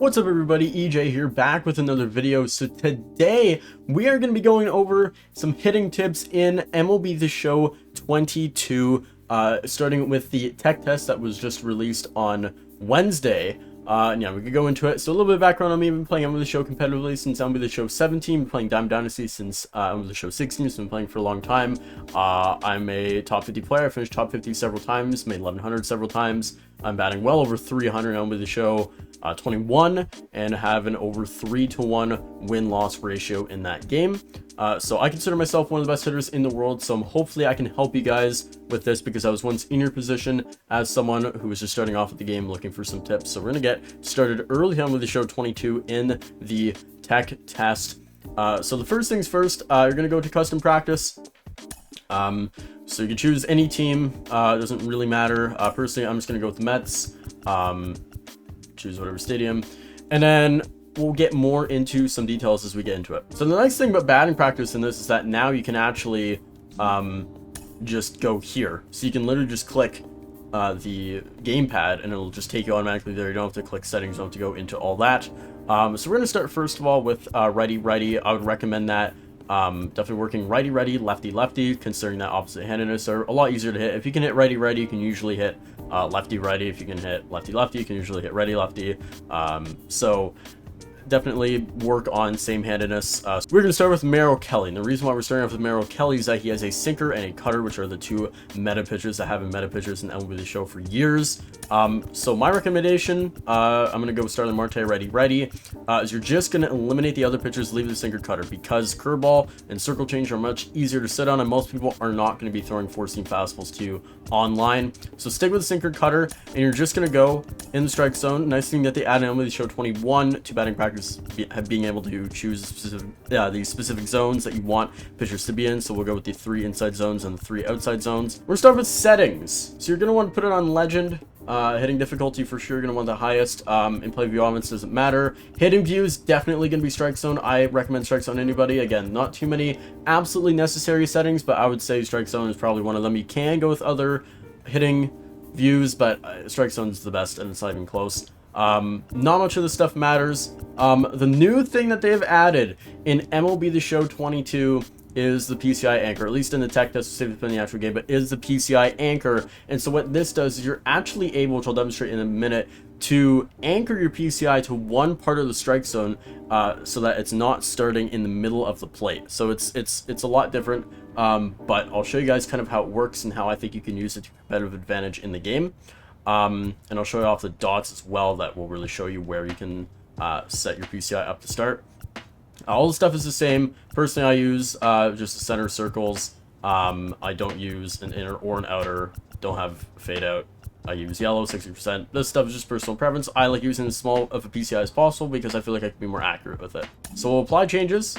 What's up everybody, EJ here, back with another video. So today we are going to be going over some hitting tips in MLB The Show 22, starting with the tech test that was just released on Wednesday. And yeah, we could go into it. So a little bit of background on me. I've been playing MLB The Show competitively since MLB The Show 17, been playing Diamond Dynasty since MLB The Show 16, so I've been playing for a long time. I'm a top 50 player. I finished top 50 several times, made 1100 several times. I'm batting well over 300 on MLB The Show 21 and have an over 3-to-1 win-loss ratio in that game. So I consider myself one of the best hitters in the world, so hopefully I can help you guys with this because I was once in your position as someone who was just starting off at the game looking for some tips. So we're going to get started early on with the show 22 in the tech test. So the first things first, you're going to go to custom practice. So you can choose any team, it doesn't really matter. Personally, I'm just going to go with the Mets. Choose whatever stadium, and then we'll get more into some details as we get into it. So the nice thing about batting practice in this is that now you can actually just go here. So you can literally just click the gamepad and it'll just take you automatically there. You don't have to click settings, you don't have to go into all that. So we're going to start first of all with righty. I would recommend that. Definitely working righty, lefty, considering that opposite handedness are a lot easier to hit. If you can hit righty, you can usually hit lefty. If you can hit lefty, you can usually hit righty. So definitely work on same-handedness. So we're going to start with Merrell Kelly. And the reason why we're starting off with Merrell Kelly is that he has a sinker and a cutter, which are the two meta pitchers that have been meta pitchers in MLB The Show for years. So my recommendation, I'm going to go start on Marte righty, is you're just going to eliminate the other pitchers, leave the sinker cutter, because curveball and circle change are much easier to sit on, and most people are not going to be throwing four-seam fastballs to you online. So stick with the sinker cutter, and you're just going to go in the strike zone. Nice thing that they added in MLB The Show 21 to batting practice, being able to choose the specific zones that you want pitchers to be in. So we'll go with the 3 inside zones and the 3 outside zones. We're going to start with settings. So you're going to want to put it on legend. Hitting difficulty for sure, you're going to want the highest. In play view offense doesn't matter. Hitting view is definitely going to be strike zone. I recommend strike zone anybody. Again, not too many absolutely necessary settings, but I would say strike zone is probably one of them. You can go with other hitting views, but strike zone is the best, and it's not even close. Not much of this stuff matters. The new thing that they've added in MLB The Show 22 is the Pci Anchor, at least in the tech test, save it in the actual game, but is the Pci Anchor. And so what this does is you're actually able, which I'll demonstrate in a minute, to anchor your Pci to one part of the strike zone, so that it's not starting in the middle of the plate. So it's a lot different, but I'll show you guys kind of how it works and how I think you can use it to competitive advantage in the game. And I'll show you off the dots as well that will really show you where you can set your Pci up to start. All the stuff is the same. Personally, I use just the center circles. I don't use an inner or an outer. Don't have fade out. I use yellow, 60%. This stuff is just personal preference. I like using as small of a Pci as possible because I feel like I can be more accurate with it. So we'll apply changes.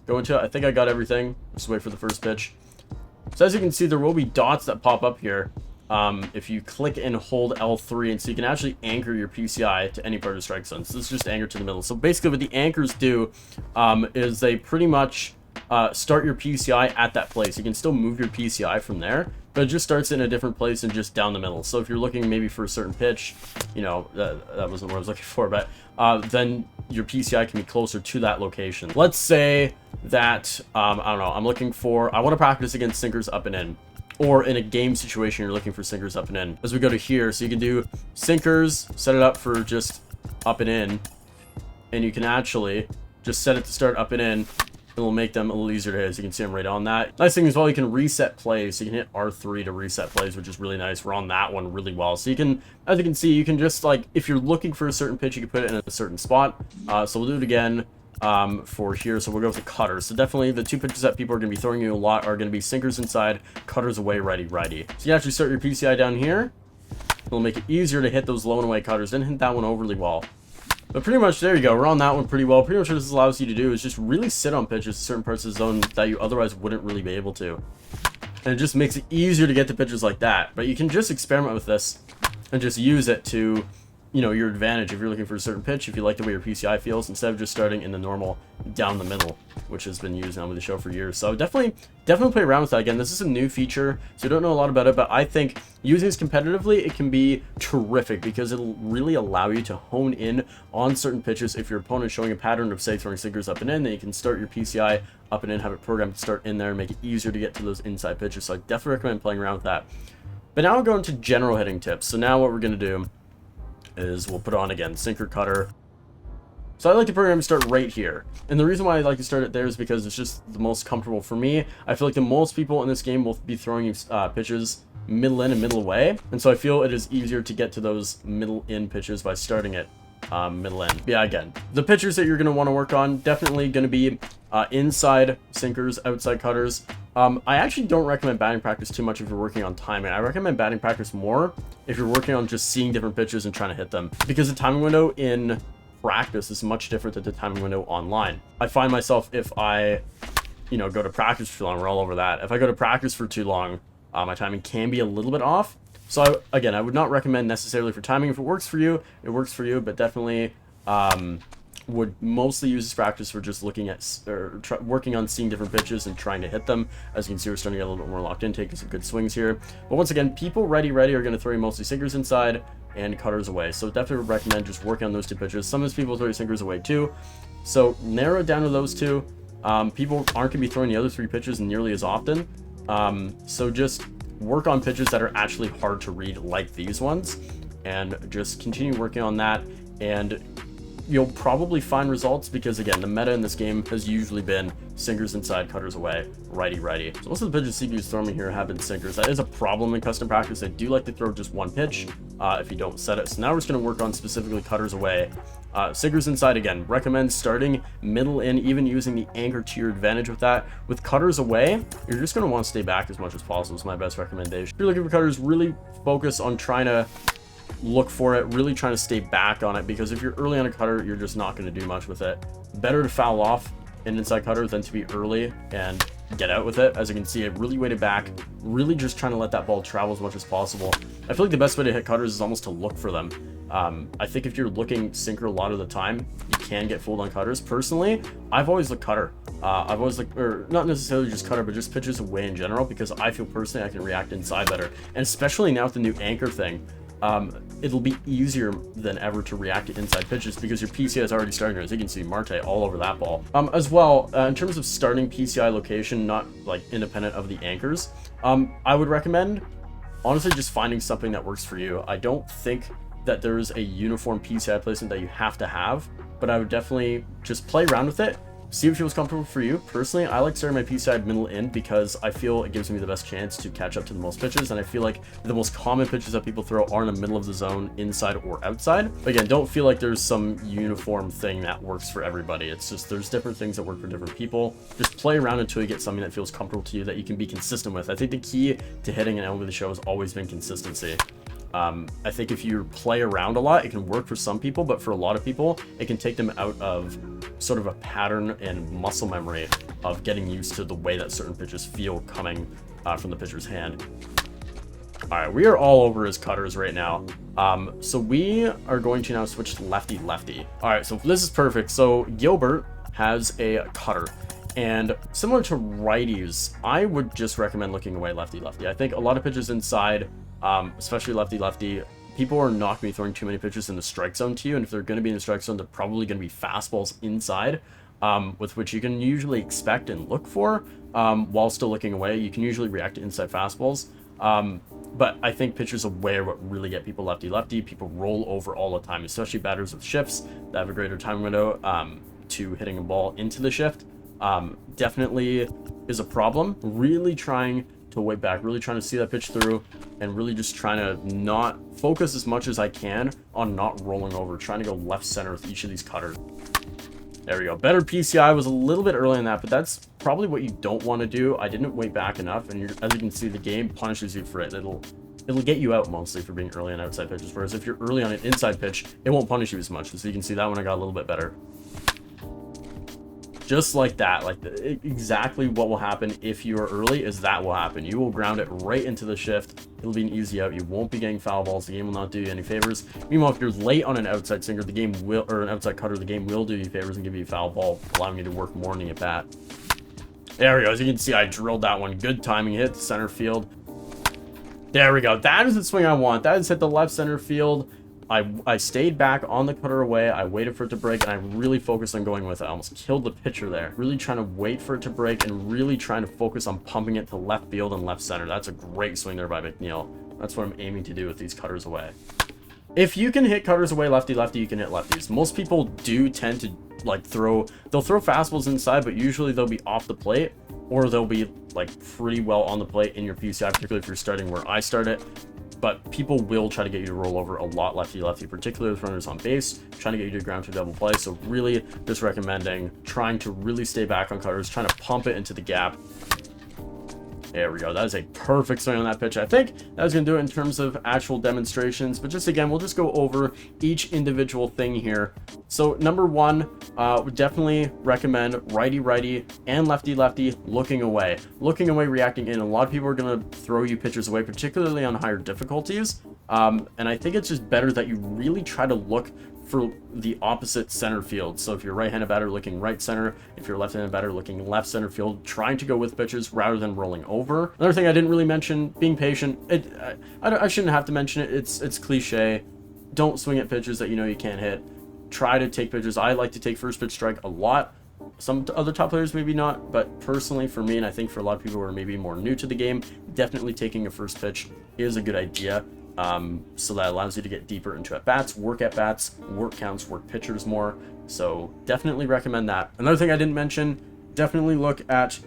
Go into it. I think I got everything. Just wait for the first pitch. So as you can see, there will be dots that pop up here. If you click and hold L3, and so you can actually anchor your Pci to any part of the strike zone. So this is just anchor to the middle. So basically what the anchors do is they pretty much start your Pci at that place. You can still move your Pci from there, but it just starts in a different place and just down the middle. So if you're looking maybe for a certain pitch, you know, that wasn't what I was looking for, but then your Pci can be closer to that location. Let's say that, I don't know, I want to practice against sinkers up and in. Or in a game situation, you're looking for sinkers up and in. As we go to here, so you can do sinkers, set it up for just up and in, and you can actually just set it to start up and in. It'll make them a little easier to hit, as you can see I'm right on that. Nice thing as well, you can reset plays. So you can hit R3 to reset plays, which is really nice. We're on that one really well. So you can, as you can see, you can just, like, if you're looking for a certain pitch, you can put it in a certain spot. So we'll do it again. For here, so we'll go with the cutter. So definitely the two pitches that people are going to be throwing you a lot are going to be sinkers inside, cutters away, righty. So you actually start your Pci down here. It'll make it easier to hit those low and away cutters. Didn't hit that one overly well, but pretty much there you go. We're on that one pretty well. Pretty much what this allows you to do is just really sit on pitches in certain parts of the zone that you otherwise wouldn't really be able to, and it just makes it easier to get to pitches like that. But you can just experiment with this and just use it to your advantage if you're looking for a certain pitch, if you like the way your PCI feels, instead of just starting in the normal down the middle, which has been used now with the show for years. So definitely play around with that. Again, this is a new feature, so I don't know a lot about it, but I think using this competitively, it can be terrific because it'll really allow you to hone in on certain pitches. If your opponent is showing a pattern of, say, throwing sinkers up and in, then you can start your PCI up and in, have it programmed to start in there, and make it easier to get to those inside pitches. So I definitely recommend playing around with that. But now I'll go into general hitting tips. So now what we're going to do is we'll put on, again, sinker, cutter. So I like the program to start right here. And the reason why I like to start it there is because it's just the most comfortable for me. I feel like the most people in this game will be throwing you pitches middle in and middle away. And so I feel it is easier to get to those middle in pitches by starting it middle in. Yeah, again, the pitches that you're going to want to work on, definitely going to be inside sinkers, outside cutters. I actually don't recommend batting practice too much if you're working on timing. I recommend batting practice more if you're working on just seeing different pitches and trying to hit them, because the timing window in practice is much different than the timing window online. I find myself, if I go to practice for too long, we're all over that. If I go to practice for too long, my timing can be a little bit off. So again, I would not recommend necessarily for timing. If it works for you, it works for you, but definitely would mostly use this practice for just looking at working on seeing different pitches and trying to hit them. As you can see, we're starting to get a little bit more locked in, taking some good swings here. But once again, people ready are going to throw you mostly sinkers inside and cutters away. So definitely would recommend just working on those two pitches. Some of those people throw your sinkers away too. So narrow it down to those two. People aren't going to be throwing the other three pitches nearly as often. So just work on pitches that are actually hard to read, like these ones, and just continue working on that, and you'll probably find results, because again, the meta in this game has usually been sinkers inside, cutters away, righty. So most of the pitches CPU's throwing here have been sinkers. That is a problem in custom practice. They do like to throw just one pitch if you don't set it. So now we're just going to work on specifically cutters away. Sinkers inside, again, recommend starting middle in, even using the anchor to your advantage with that. With cutters away, you're just going to want to stay back as much as possible is my best recommendation. If you're looking for cutters, really focus on trying to look for it, really trying to stay back on it, because if you're early on a cutter, you're just not going to do much with it. Better to foul off an inside cutter than to be early and get out with it. As you can see, it really weighted back, really just trying to let that ball travel as much as possible. I feel like the best way to hit cutters is almost to look for them. I think if you're looking sinker a lot of the time, you can get fooled on cutters. Personally, I've always looked cutter. I've always looked, or not necessarily just cutter, but just pitches away in general, because I feel personally I can react inside better. And especially now with the new anchor thing, it'll be easier than ever to react to inside pitches, because your PCI is already starting. As you can see, Marte all over that ball. As well, in terms of starting PCI location, not like independent of the anchors, I would recommend honestly just finding something that works for you. I don't think that there is a uniform PCI placement that you have to have, but I would definitely just play around with it. See if it feels comfortable for you. Personally, I like starting my PCI middle in, because I feel it gives me the best chance to catch up to the most pitches, and I feel like the most common pitches that people throw are in the middle of the zone, inside or outside. But again, don't feel like there's some uniform thing that works for everybody. It's just there's different things that work for different people. Just play around until you get something that feels comfortable to you, that you can be consistent with. I think the key to hitting an MLB The Show has always been consistency. I think if you play around a lot, it can work for some people, but for a lot of people, it can take them out of sort of a pattern and muscle memory of getting used to the way that certain pitches feel coming from the pitcher's hand. All right, we are all over his cutters right now. So we are going to now switch to lefty. All right, so this is perfect. So Gilbert has a cutter. And similar to righties, I would just recommend looking away lefty. I think a lot of pitches inside, especially lefty, people are not going to be throwing too many pitches in the strike zone to you. And if they're going to be in the strike zone, they're probably going to be fastballs inside, with which you can usually expect and look for while still looking away. You can usually react to inside fastballs. But I think pitchers away are what really get people lefty. People roll over all the time, especially batters with shifts that have a greater time window to hitting a ball into the shift. Definitely is a problem. Really trying to weight back, really trying to see that pitch through, and really just trying to not focus as much as I can on not rolling over, trying to go left center with each of these cutters. There we go. Better PCI was a little bit early in that, but that's probably what you don't want to do. I didn't weight back enough, and as you can see, the game punishes you for it. It'll get you out mostly for being early on outside pitches, whereas if you're early on an inside pitch, it won't punish you as much. So you can see that one I got a little bit better. Just like that, exactly what will happen if you are early is that will happen. You will ground it right into the shift, it'll be an easy out. You won't be getting foul balls. The game will not do you any favors. Meanwhile, if you're late on an outside sinker, the game will, or an outside cutter, the game will do you favors and give you a foul ball, allowing you to work more on the at bat. There we go. As you can see, I drilled that one. Good timing. Hit center field. There we go. That is the swing I want. That is hit the left center field. I stayed back on the cutter away. I waited for it to break, and I really focused on going with it. I almost killed the pitcher there. Really trying to wait for it to break and really trying to focus on pumping it to left field and left center. That's a great swing there by McNeil. That's what I'm aiming to do with these cutters away. If you can hit cutters away lefty-lefty, you can hit lefties. Most people do tend to like they'll throw fastballs inside, but usually they'll be off the plate or they'll be like pretty well on the plate in your PCI, particularly if you're starting where I started. But people will try to get you to roll over a lot lefty-lefty, particularly with runners on base, trying to get you to ground to double play. So really just recommending trying to really stay back on cutters, trying to pump it into the gap. There we go. That is a perfect swing on that pitch. I think that was going to do it in terms of actual demonstrations. But just again, we'll just go over each individual thing here. So number one, would definitely recommend righty-righty and lefty-lefty looking away. Looking away, reacting in. A lot of people are going to throw you pitches away, particularly on higher difficulties. And I think it's just better that you really try to look for the opposite center field. So if you're right-handed batter, looking right center. If you're left-handed batter, looking left center field, trying to go with pitches rather than rolling over. Another thing I didn't really mention, being patient. I shouldn't have to mention it. It's cliche. Don't swing at pitches that you know you can't hit. Try to take pitches. I like to take first pitch strike a lot. Some other top players maybe not, but personally for me, and I think for a lot of people who are maybe more new to the game, definitely taking a first pitch is a good idea. So that allows you to get deeper into at-bats, work counts, work pitchers more. So definitely recommend that. Another thing I didn't mention, definitely look at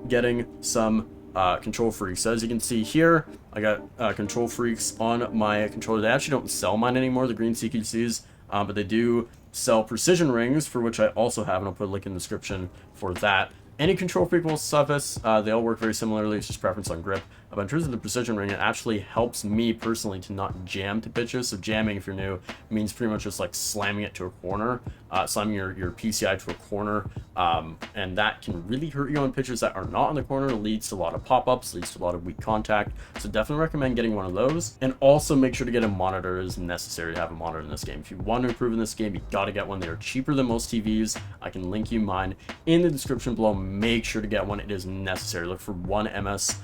getting some control freaks. So as you can see here, I got control freaks on my controller. They actually don't sell mine anymore, the green CQCs, but they do sell precision rings, for which I also have, and I'll put a link in the description for that. Any control freak will suffice. They all work very similarly. It's just preference on grip. But in terms of the precision ring, it actually helps me personally to not jam to pitches. So jamming, if you're new, means pretty much just like slamming it to a corner, slamming your PCI to a corner. And that can really hurt you on pitches that are not on the corner. It leads to a lot of pop-ups, leads to a lot of weak contact. So definitely recommend getting one of those. And also make sure to get a monitor. It is necessary to have a monitor in this game. If you want to improve in this game, you got to get one. They are cheaper than most TVs. I can link you mine in the description below. Make sure to get one. It is necessary. Look for 1 ms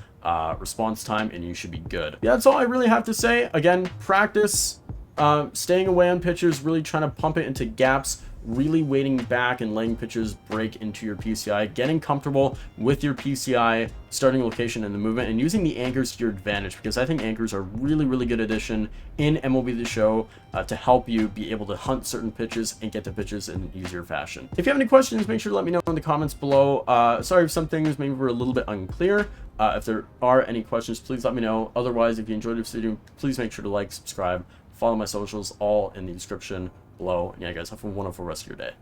response time and you should be good. Yeah, that's all I really have to say. Again, practice staying away on pitches, really trying to pump it into gaps, really waiting back and letting pitches break into your PCI, getting comfortable with your PCI starting location and the movement, and using the anchors to your advantage, because I think anchors are really good addition in MLB The Show to help you be able to hunt certain pitches and get to pitches in an easier fashion. If you have any questions, make sure to let me know in the comments below. Sorry if some things maybe were a little bit unclear. If there are any questions, please let me know. Otherwise, if you enjoyed this video, please make sure to like, subscribe, follow my socials, all in the description below. And yeah, guys, have a wonderful rest of your day.